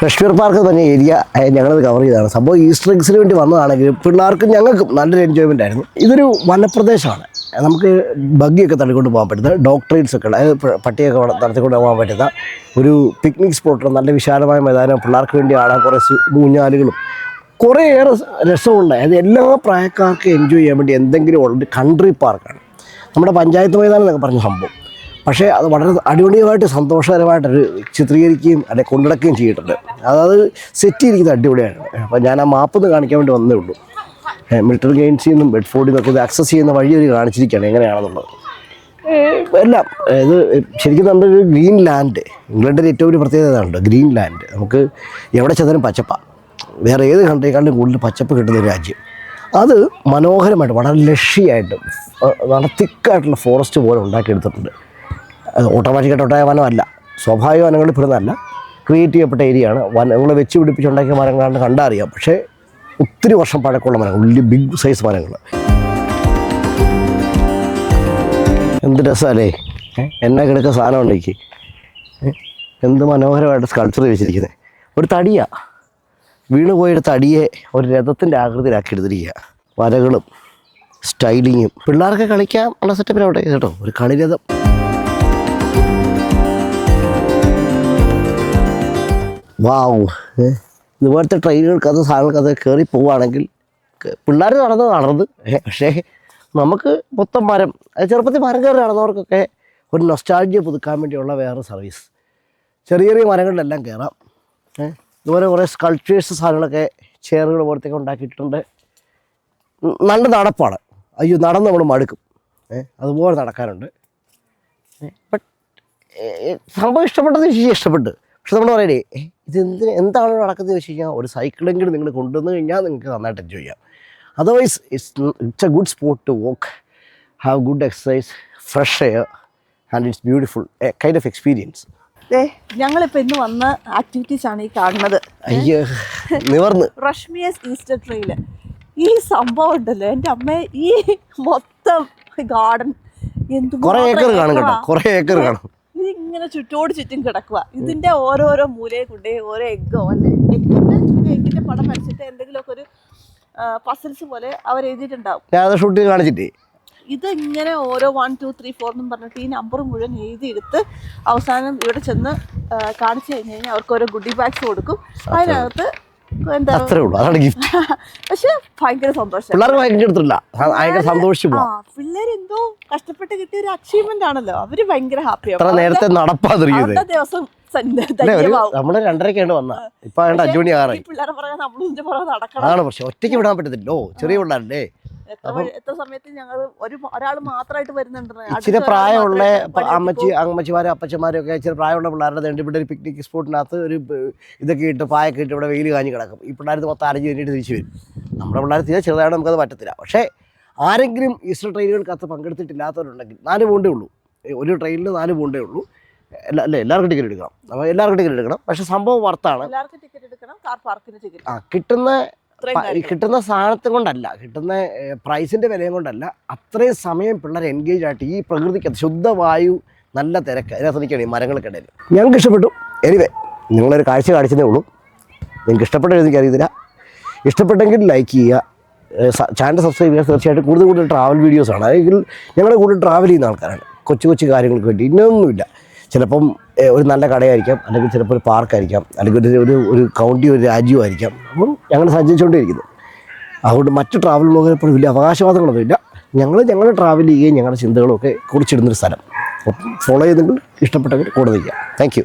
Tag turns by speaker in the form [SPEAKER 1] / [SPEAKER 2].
[SPEAKER 1] Lakshmi park തന്നെ area ഞങ്ങളത് cover ചെയ്തതാണ്. സംഭവം ഈസ്റ്റർ എഗ്സിന് വേണ്ടി വന്നതാണെങ്കിലും പിള്ളേർക്കും ഞങ്ങൾക്കും നല്ലൊരു എൻജോയ്മെൻ്റ് ആയിരുന്നു. ഇതൊരു വനപ്രദേശമാണ്. നമുക്ക് ബഗ്ഗിയൊക്കെ തള്ളിക്കൊണ്ട് പോകാൻ പറ്റുന്ന ഡോഗ് ഒക്കെ അതായത് പട്ടിയൊക്കെ നടത്തിക്കൊണ്ട് പോകാൻ പറ്റുന്ന ഒരു പിക്നിക് സ്പോട്ട്, നല്ല വിശാലമായ മൈതാനം, പിള്ളേർക്ക് വേണ്ടി ആടാൻ കുറേ ഊഞ്ഞാലുകളും കുറേയേറെ രസമുണ്ട്. അത് എല്ലാ പ്രായക്കാർക്കും എൻജോയ് ചെയ്യാൻ വേണ്ടി എന്തെങ്കിലും ഉള്ള കൺട്രി പാർക്കാണ്. നമ്മുടെ പഞ്ചായത്ത് മൈതാനം എന്നൊക്കെ പറഞ്ഞ സംഭവം. പക്ഷേ അത് വളരെ അടിപൊളിയായിട്ട് സന്തോഷകരമായിട്ടൊരു ചിത്രീകരിക്കുകയും അല്ലെങ്കിൽ കൊണ്ടുനടക്കുകയും ചെയ്തിട്ടുണ്ട്. അതായത് സെറ്റ് ചെയ്തിരിക്കുന്നത് അടിപൊളിയാണ്. അപ്പോൾ ഞാൻ ആ മാപ്പൊന്ന് കാണിക്കാൻ വേണ്ടി വന്നേ ഉള്ളൂ. മിലിറ്ററി ഗെയിംസിൽ നിന്നും ബെഡ്ഫോർഡിൽ നിന്നൊക്കെ ഇത് ആക്സസ് ചെയ്യുന്ന വഴി ഒരു കാണിച്ചിരിക്കുകയാണ് എങ്ങനെയാണെന്നുള്ളത്. എല്ലാം ഇത് ശരിക്കും നമ്മുടെ ഒരു ഗ്രീൻ ലാൻഡ്, ഇംഗ്ലണ്ടിൻ്റെ ഏറ്റവും ഒരു പ്രത്യേകത ഉണ്ട് ഗ്രീൻ ലാൻഡ്. നമുക്ക് എവിടെ ചെന്നാലും പച്ചപ്പാണ്. വേറെ ഏത് കൺട്രിയേക്കാളും കൂടുതൽ പച്ചപ്പ് കിട്ടുന്ന ഒരു രാജ്യം. അത് മനോഹരമായിട്ട് വളരെ ലക്ഷ്യമായിട്ട് വളരെ തിക്കായിട്ടുള്ള ഫോറസ്റ്റ് പോലെ ഉണ്ടാക്കിയെടുത്തിട്ടുണ്ട്. അത് ഓട്ടോമാറ്റിക്കായിട്ട് ഉണ്ടായ വനമല്ല, സ്വാഭാവിക വനങ്ങളിൽ പെടുന്നതല്ല, ക്രിയേറ്റ് ചെയ്യപ്പെട്ട ഏരിയയാണ്. വനങ്ങൾ വെച്ച് പിടിപ്പിച്ചുണ്ടാക്കിയ മരങ്ങളാണ് കണ്ടറിയാം. പക്ഷേ ഒത്തിരി വർഷം പഴക്കമുള്ള മരങ്ങൾ, വലിയ ബിഗ് സൈസ് മരങ്ങൾ. എന്ത് രസമല്ലേ, എന്നെ കിടക്കുന്ന സാധനം ഉണ്ടെങ്കിൽ എന്ത് മനോഹരമായിട്ട് സ്കൾപ്ചർ വെച്ചിരിക്കുന്നത്. ഒരു തടിയാണ്, വീണ് പോയെടുത്ത തടിയെ ഒരു രഥത്തിൻ്റെ ആകൃതിയിലാക്കി എടുത്തിരിക്കുക. വരകളും സ്റ്റൈലിങ്ങും പിള്ളേർക്ക് കളിക്കാൻ ഉള്ള സെറ്റപ്പിനവിടെ കേട്ടോ. ഒരു കളിരഥം. വാവ്, ഇതുപോലത്തെ ട്രെയിനുകൾക്കത് സാധനങ്ങൾക്കത് കയറി പോവുകയാണെങ്കിൽ പിള്ളേർ നടന്ന് പക്ഷേ നമുക്ക് മൊത്തം മരം, ചെറുപ്പത്തിൽ മരം കയറി നടന്നവർക്കൊക്കെ ഒരു നൊസ്റ്റാൾജിയ പുതുക്കാൻ വേണ്ടിയുള്ള വേറെ സർവീസ്. ചെറിയ ചെറിയ മരങ്ങളിലെല്ലാം കയറാം. ഇതുപോലെ കുറേ സ്കൾപ്ചേഴ്സ് സാധനങ്ങളൊക്കെ ചെയറുകൾ പോലത്തൊക്കെ ഉണ്ടാക്കിയിട്ടുണ്ട്. നല്ല നടപ്പാണ്. അയ്യോ നടന്ന് നമ്മൾ മടുക്കും. അതുപോലെ നടക്കാനുണ്ട്. ബട്ട് സംഭവം ഇഷ്ടപ്പെട്ടത് ഇഷ്ടപ്പെട്ടു. പക്ഷെ നമ്മൾ പറയണേ എന്താണ് നടക്കുന്നത് ചോദിച്ചു കഴിഞ്ഞാൽ ഒരു സൈക്കിളെങ്കിലും നിങ്ങൾ കൊണ്ടുവന്ന് കഴിഞ്ഞാൽ നിങ്ങൾക്ക് നന്നായിട്ട് എൻജോയ് ചെയ്യാം. Otherwise it's a good spot to walk, have good exercise, fresh air and it's beautiful kind of experience.
[SPEAKER 2] ഞങ്ങളിപ്പോൾ ഇന്ന് വന്ന ആക്ടിവിറ്റീസ് ആണ് ഈ കാണുന്നത്.
[SPEAKER 1] അയ്യോ നിവർന്ന്
[SPEAKER 2] റഷ്മിയസ് ഈസ്റ്റർ ട്രെയിൽ. ഈ സംഭവം ഉണ്ടല്ലോ എൻ്റെ അമ്മ, ഈ മൊത്തം ഗാർഡൻ
[SPEAKER 1] കുറേ ഏക്കർ കാണും കേട്ടോ, കുറേ ഏക്കർ കാണും.
[SPEAKER 2] ഇതിങ്ങനെ ചുറ്റോട് ചുറ്റും കിടക്കുക. ഇതിന്റെ ഓരോരോ മൂലയെ കൊണ്ടേ ഓരോ എഗ്ഗോ അല്ലെ എഗ്ഗിന്റെ പടം വരച്ചിട്ട് എന്തെങ്കിലുമൊക്കെ ഒരു പസിൽസ് പോലെ അവർ എഴുതിയിട്ടുണ്ടാവും.
[SPEAKER 1] ഷൂട്ട് കാണിച്ചിട്ടേ
[SPEAKER 2] ഇത് ഇങ്ങനെ ഓരോ 1 2 3 4 എന്നും പറഞ്ഞിട്ട് ഈ നമ്പർ മുഴുവൻ എഴുതിയെടുത്ത് അവസാനം ഇവിടെ ചെന്ന് കാണിച്ചു കഴിഞ്ഞ് കഴിഞ്ഞാൽ അവർക്ക് ഓരോ ഗുഡി ബാഗ്സ് കൊടുക്കും. അതിനകത്ത് എന്താ പക്ഷെ ഭയങ്കര സന്തോഷം. പിള്ളേരെന്തോ കഷ്ടപ്പെട്ട് കിട്ടിയ ഒരു അച്ചീവ്മെന്റ് ആണല്ലോ. അവര് ഭയങ്കര ഹാപ്പിയാണ്.
[SPEAKER 1] നേരത്തെ നടപ്പാതിരിക്കുന്നത്
[SPEAKER 2] ദിവസം
[SPEAKER 1] നമ്മള് 2:30 വന്ന ഇപ്പൊ 5 മണി 6
[SPEAKER 2] പിള്ളേരെ പറയാൻ നമ്മളിന്റെ പുറകെ നടക്കണം.
[SPEAKER 1] പക്ഷെ ഒറ്റയ്ക്ക് വിടാൻ പറ്റത്തില്ലോ, ചെറിയ പിള്ളേരല്ലേ.
[SPEAKER 2] എത്ര സമയത്ത് ഞങ്ങൾ ഒരാൾ മാത്രമായിട്ട് വരുന്നുണ്ട്.
[SPEAKER 1] ഇച്ചിരി പ്രായമുള്ള അമ്മച്ചിമാരും അപ്പച്ചമാരും ഒക്കെ ഇച്ചിരി പ്രായമുള്ള പിള്ളേരുടെ വേണ്ടി ഇവിടെ ഒരു പിക്നിക് സ്പോട്ടിനകത്ത് ഒരു ഇതൊക്കെ ഇട്ട് പായൊക്കെ ഇട്ട് ഇവിടെ വെയിൽ കാഞ്ഞ് കിടക്കും. ഈ പിള്ളേർ മൊത്തം അരഞ്ഞ് കഴിഞ്ഞിട്ട് തിരിച്ചു വരും. നമ്മുടെ പിള്ളേർ തീരെ ചെറുതായിട്ട് നമുക്കത് പറ്റത്തില്ല. പക്ഷേ ആരെങ്കിലും ഈസ്റ്റർ ട്രെയിനുകൾക്കകത്ത് പങ്കെടുത്തിട്ടില്ലാത്തവരുണ്ടെങ്കിൽ 4 പോണ്ടേ ഉള്ളൂ. ഒരു ട്രെയിനിൽ 4 പോണ്ടേ ഉള്ളൂ. എല്ലാവർക്കും ടിക്കറ്റ് എടുക്കണം. അപ്പോൾ എല്ലാവർക്കും ടിക്കറ്റ് എടുക്കണം. പക്ഷെ സംഭവം വർത്താണ്. കിട്ടുന്ന സാധനത്തെ കൊണ്ടല്ല, കിട്ടുന്ന പ്രൈസിൻ്റെ വിലയും കൊണ്ടല്ല, അത്രയും സമയം പിള്ളേർ എൻഗേജ് ആയിട്ട് ഈ പ്രകൃതിക്ക് ശുദ്ധവായു, നല്ല തിരക്ക് അതിനകത്ത് നിൽക്കുകയാണ് ഈ മരങ്ങൾക്കിടയിൽ. ഞങ്ങൾക്ക് ഇഷ്ടപ്പെട്ടു. എനിവേ നിങ്ങളൊരു കാഴ്ച കാണിച്ചതേ ഉള്ളൂ. നിങ്ങൾക്ക് ഇഷ്ടപ്പെട്ടത് എനിക്കറിയത്തില്ല. ഇഷ്ടപ്പെട്ടെങ്കിൽ ലൈക്ക് ചെയ്യുക, ചാനൽ സബ്സ്ക്രൈബ് ചെയ്യുക. തീർച്ചയായിട്ടും കൂടുതൽ ട്രാവൽ വീഡിയോസാണ്. അല്ലെങ്കിൽ ഞങ്ങൾ കൂടുതൽ ട്രാവൽ ചെയ്യുന്ന ആൾക്കാരാണ്. കൊച്ചു കാര്യങ്ങൾക്ക് വേണ്ടി ഇന്നൊന്നുമില്ല. ചിലപ്പം ഒരു നല്ല കടയായിരിക്കാം, അല്ലെങ്കിൽ ചിലപ്പോൾ ഒരു പാർക്കായിരിക്കാം, അല്ലെങ്കിൽ ഒരു കൗണ്ടി, ഒരു രാജ്യമായിരിക്കാം. അപ്പം ഞങ്ങൾ സഞ്ചരിച്ചുകൊണ്ടേയിരിക്കുന്നു. അതുകൊണ്ട് മറ്റു ട്രാവൽ ബ്ലോഗിനെപ്പോഴും വലിയ അവകാശവാദങ്ങളൊന്നുമില്ല. ഞങ്ങൾ ട്രാവൽ ചെയ്യുകയും ഞങ്ങളുടെ ചിന്തകളൊക്കെ കുറിച്ചിടുന്നൊരു സ്ഥലം. അപ്പം ഫോളോ ചെയ്തെങ്കിൽ ഇഷ്ടപ്പെട്ടെങ്കിൽ കൂടുതൽ ചെയ്യാം. Thank you.